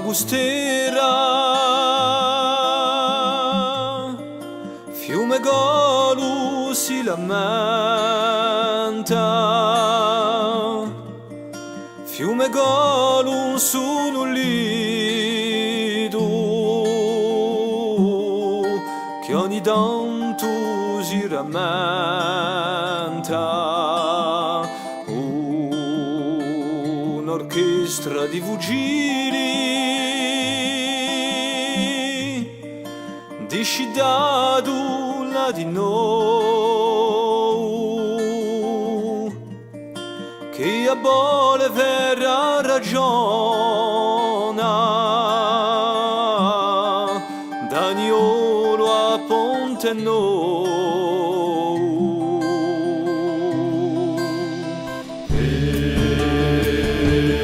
Agustera, fiume Golu si lamenta, fiume Golu sul lido che ogni tanto si rammenta. Un'orchestra di vugili discidato là di noi che a bole vera ragiona Daniolo a Ponte noi.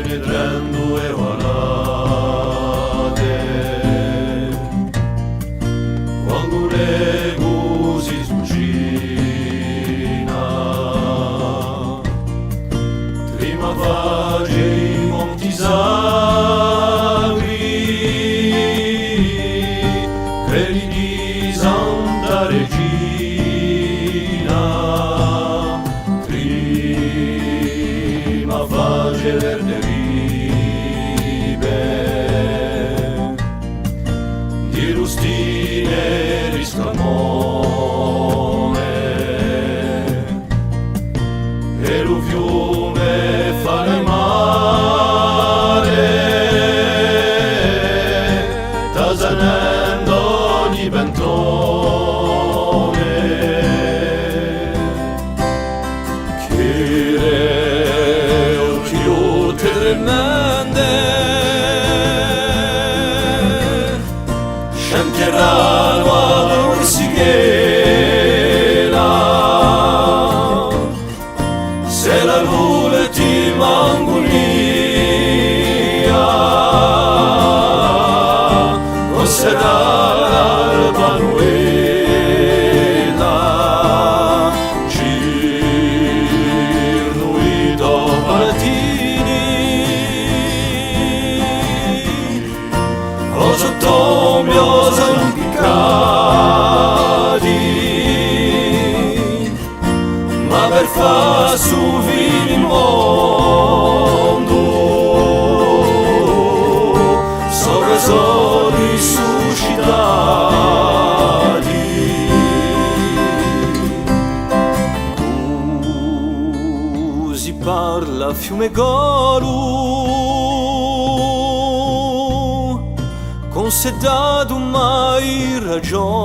Penetrando e guardate quando l'ego si smucina, prima face i monti sacri, quelli di Santa Regina, prima face verde ribe di rustine riscamone e lo fiume fa il mare tasanendo ogni ventone che re occhio Tremende Shankerano alla Orsighera, se la luna ti mangolia, non sarà l'alba nuela, girno i domatini, o sottombio sono piccati, ma per far sovire il mondo sopra sono risuscitati. Così parla fiume Golu con sé dato mai ragione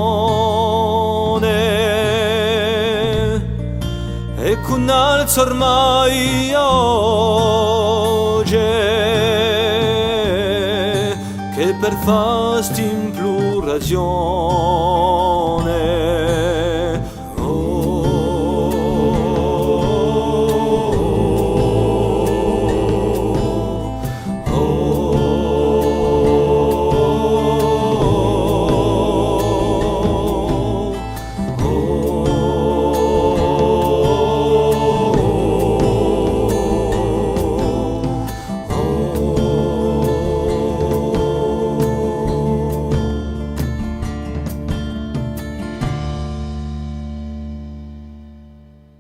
e con alza ormai oggi che per fasti implorazione